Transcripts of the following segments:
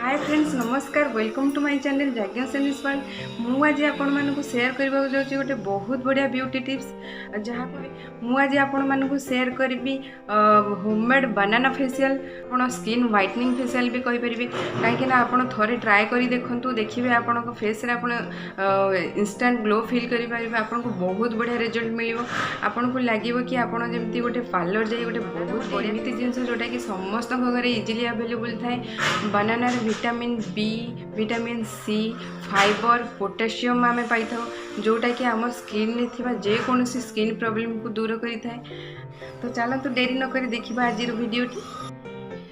हाय friends नमस्कार welcome to my channel जाज्ञा सेनिस वर्ल्ड। मु आज आपण मानकु शेयर करबा जाउची गोटे बहुत बढ़िया ब्यूटी टिप्स जहाँ मु आज आपण मानकु शेयर करबी होममेड बनाना फेशियल। आपण स्किन व्हाइटनिंग फेशियल भी कहि परिबे काहे ना आपण थरे ट्राई करी देखंतु देखिबे आपण को फेस रे आपण इंस्टेंट ग्लो फील करि परिबे। आपण को बहुत बढ़िया रिजल्ट मिलिबो। आपण को लागिबो कि आपण जेमती गोटे पार्लर जाई गोटे बहुत बढ़िया एमिति जिंस जोटा कि समस्त घरे इजिली अवेलेबल थाए। Banana vitamin B vitamin C fibre potassium आम पाई जोटा कि आम स्किन में थिबा जेकोसी स्किन प्रॉब्लम को दूर करि थाए। तो चलते देरी न करी देखिबा आज वीडियोटी।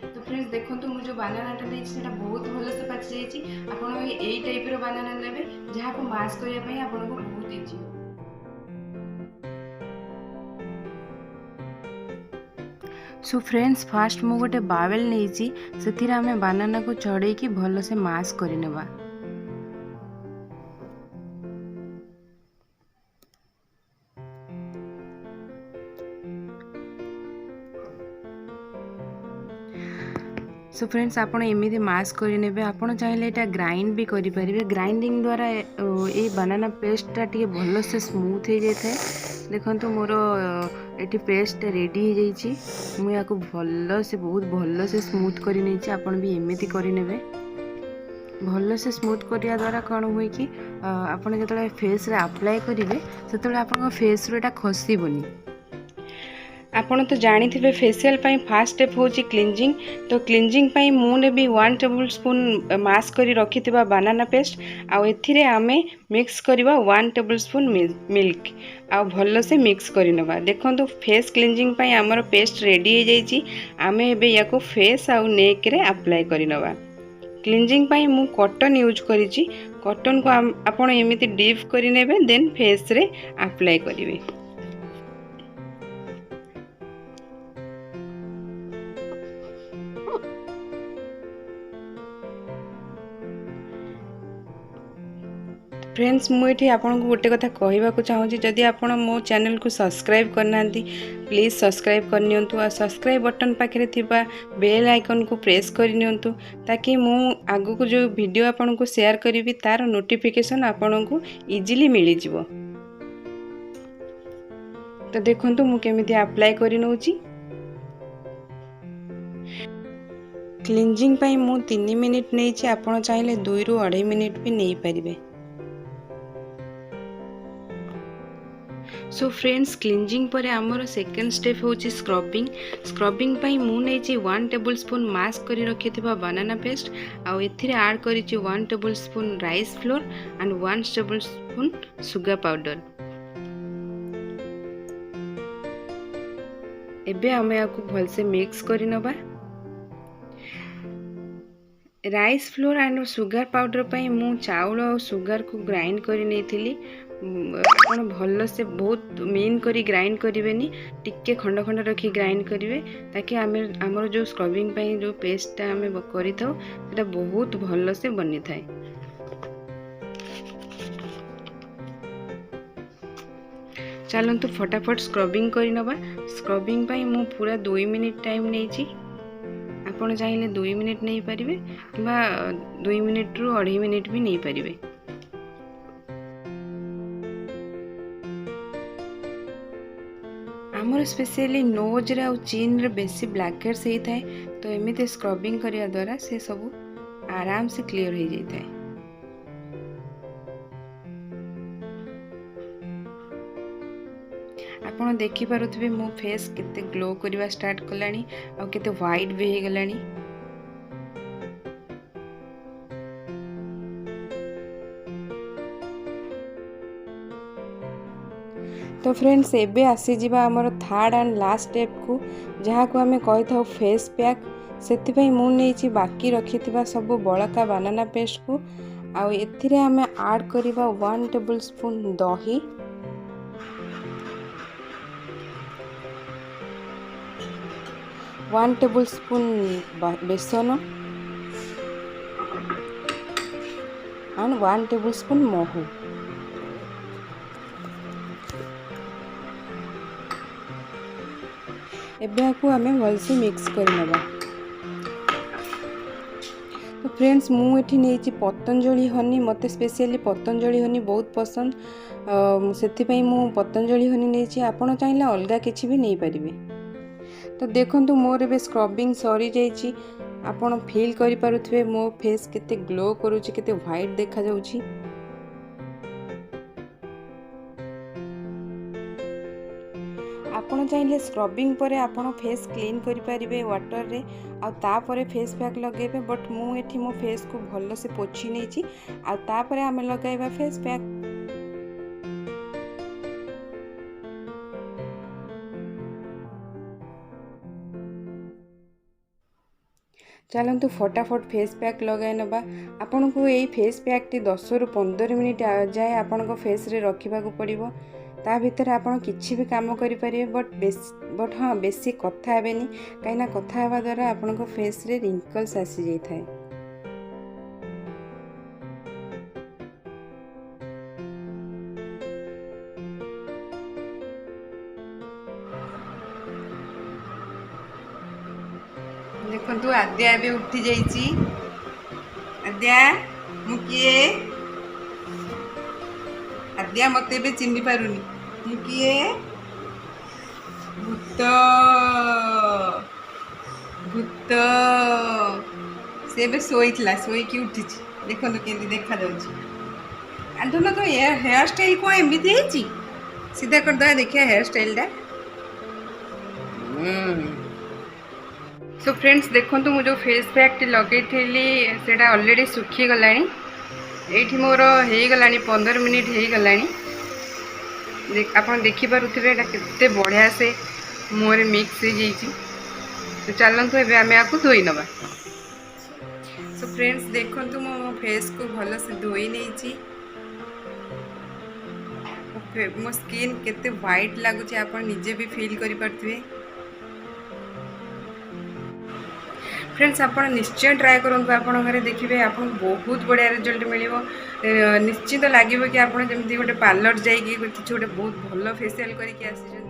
तो फ्रेंड्स देखो मुझे बानानाटा देछि बहुत भल से पाचि जाइछि। आपण एई टाइप रो बानाना लेबे जहाँ को मास्क करिया पई आपण को बहुत इजी। सो फ्रेंड्स फास्ट मु गोटे बावेल नहीं से आम बानाना को चढ़े कि भल से मास करनेबा। सो फ्रेंड्स आपड़ एमती मास करे आपड़ चाहिए यहाँ ग्राइंड भी करें। ग्राइंडिंग द्वारा ये बनाना पेस्टा टी भल से स्मूथ हो जाए। देखो मोर ये पेस्ट रेडी हो जाइए। मुझे भल से बहुत भल से स्मूथ कर नहीं आपन भी एमती करे। भल से स्मूथ करने द्वारा कौन हुए कि आप जो फेस रे अप्लाई करेंगे से आप फेस रे खसबनी। आपण तो जानी थे फेशियल फास्ट स्टेप हूँ क्लींजिंग। तो क्लींजिंग मुझे भी 1 टेबल स्पून मास्क करी रखी बनाना पेस्ट आउ आमे मिक्स करवा 1 टेबल स्पून मिल्क आ भल से मिक्स कर नवा। देखो फेस क्लींजिंग आमर पेस्ट रेडी हो जाइए। आमे एबे या को फेस आउ नेक रे अप्लाई कर नवा। क्लींजिंग मु कॉटन यूज करी। कॉटन को आपण एमिति डीप करी नेबे देन फेस रे अप्लाई करिवे। फ्रेंड्स मुझे आपको गोटे कथा कहवाक चाहूँगी जदि आप मो चैनल को सब्सक्राइब करना प्लीज़ सब्सक्राइब करनी और सब्सक्राइब बटन पाखे थिबा बेल आइकन को प्रेस करनी ताकि मु आगु को जो वीडियो आपन को शेयर करी तार नोटिफिकेशन आपन को इजीली मिल जिवो। तो देखंतु मु केमिति अप्लाई करि नउची। क्लींजिंग पाई मु 3 मिनिट नहीं आपन चाहिए 2 ରୁ 2.5 मिनिट भी नहीं पारिबे। सो फ्रेंड्स क्लींजिंग पर आमर सेकेंड स्टेप हूँ स्क्रबिंग। स्क्रबिंग मु नहीं 1 टेबल स्पून मास्क करी रखी बनाना पेस्ट आउ एथिरे ऐड करी 1 tablespoon rice flour and 1 tablespoon sugar powder. एबे हमें आपको भल से मिक्स करी नबा। Rice flour and sugar powder पाई मु चाउल और सुगर को ग्राइंड करी नहीं थी। आपण भल से बहुत मेन करी ग्राइंड करें टिके खंड खंड रखी ग्राइंड करेंगे ताकि आमर जो स्क्रबिंग जो पेस्टा आम करी बहुत भल से बनी थाए। चलतु फटाफट स्क्रबिंग करी नबा। स्क्रबिंग मु पूरा 2 मिनिट टाइम नहीं। आपन चाहिए 2 मिनिट नहीं पारे कि 2 मिनिट रू 2.5 मिनिट भी नहीं पारे। आमर स्पेशली नोज रे चीन रे बेसी ब्लैक हेड्स होता है। तो एमती स्क्रबिंग करिया द्वारा से सब आराम से क्लियर हो जाता है। आपन देखि पारुथिबे मो फेस केते ग्लो करवा स्टार्ट कलानी आ केते व्हाइट भी हो गलानी। तो फ्रेंड्स एबे आसी जिबा हमर थर्ड एंड लास्ट स्टेप को जहाँ को आमे कहि थाउ फेस पैक। सेति मु नहीं बाकी रखी सब बड़का बनाना पेस्ट को आउ एथिरे आमे ऐड करिबा 1 टेबल स्पून दही 1 टेबल स्पून बेसन एंड 1 टेबल स्पून महू। एबे आकु आमे भलसे मिक्स कर नबा। तो फ्रेंड्स मुझे नहीं पतंजलि हनी, मत स्पेशली पतंजलि हनी बहुत पसंद, से मु पतंजलि हनी नहीं। आपड़ चाहिए अलग किसी भी नहीं पारे। तो देखो मोर ए स्क्रबिंग सरी जाइए, आपड़ फील करें मो फेस केते ग्लो करुच्ची, केते व्हाइट देखा जाउची। आपड़ चाहिए स्क्रबिंग पर आपड़ फेस क्लीन करें वाटर रे, आउे फेस पैक लगे। बट मुझे मो फेस को भल से पोछि नहीं, आउे आम लगेगा फेस पैक। चलतु फटाफट फेस पैक लगे नबा। आपन को यही फेस पैक टी 10 रु 15 मिनिट जाए आपन को फेस रे रखा पड़ो। ता भीतर आपन किछि भी काम करि परिबे, बट हाँ बेसी कथा हेबेनी, कहीं कथा हेबा द्वारा आपन को फेस रे रिंकल्स आसी जाई थाए। देखु आद्या भी उठी जाइए। आद्या मु किए? आद्या मत भी चिन्ह पारुनी, मु किए? भूत भूत। से भी शोला शोकी उठी। देखो केमती देखा आंधुन तो हेयर स्टाइल कौन एमती सीधा करदे देखिए हेयर स्टाइल टा। सो फ्रेंड्स देखो मु जो फेस पैक लगे से ऑलरेडी सुखी गला। ये मोर हो गला 15 मिनिट हो गला। आप देखिपे केते बढ़िया से मुहर मिक्स हो जाइए। तो चलतु एवं आम आपको धोई नवा। सो फ्रेंड्स देखो मो फेस को भल से धोई नहीं। मो स्किन केते व्हाइट लगुच आप निजे भी फील करें। फ्रेंड्स आप निश्चय ट्राए करूँ, आप घरे देखिए आपको बहुत बढ़िया रिजल्ट मिल। निश्चित लगे कि आप जमी गोटे पार्लर जाइए किसी गोटे बहुत भल फेसियाल करके आसी।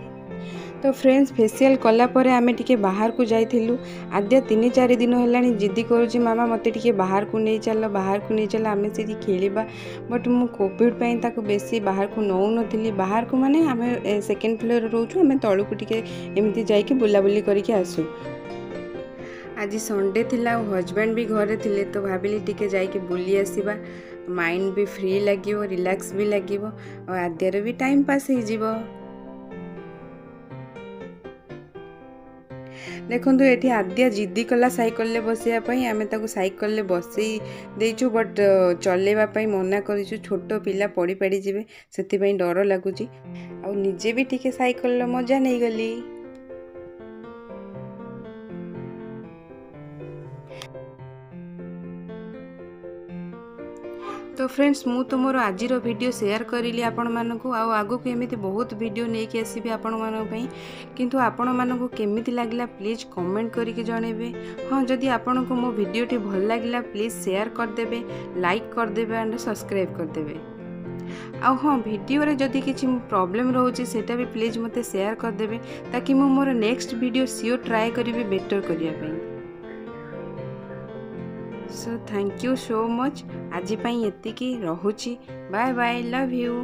तो फ्रेंड्स फेसियाल कलापर आम टे बाहर को जाइलु। आद्या 3-4 दिन है जिद्दी करुच्ची, मामा मत टे बाहर को नहीं चल, बाहर को नहीं चल आम से खेलवा। बट मु कोविड ताको बेसी बाहर को नौ नी। बाहर को माने आम सेकेंड फ्लोर रोचु, आम तलू को टे एमती जाइए बुलाबुली करके आसू। आज संडे थिला, हजबैंड भी घरे थिले, तो भाविली टिके जाइए बुली आसवा। माइंड भी फ्री लगे, रिलैक्स भी लगे, और आद्यार भी टाइम पास हो। देखो ये आद्या जिद्दी कला साइकल ले बसापी, आम साइकल ले बसई देचु, बट चलैवाई मना करूँ। छोट पिला पड़ी पाड़ी जी से डर लगुच, आ निजे भी टिके साइकल मजा नहीं गली। तो फ्रेंड्स मु तो मोर आज वीडियो शेयर करी आपण मानक, आगु को एमती बहुत वीडियो नहीं कि आसबि आपण मानक, किंतु आपण मानक केमिति लागला प्लीज कमेंट करके जनइबे। हाँ जदि आपण को मो वीडियोटी भल लागला प्लीज शेयर करदेबे, लाइक करदेबे एंड सब्सक्राइब करदेबे। आ हाँ वीडियो रे जदि किछि प्रॉब्लम रोचे सेटा भी प्लीज मते शेयर करदेबे, ताकि मो मोर नेक्स्ट वीडियो सियोर ट्राई करिवे बेटर करिया पई। So thank you so much. आज एतिकी रहुची। Bye bye, love you.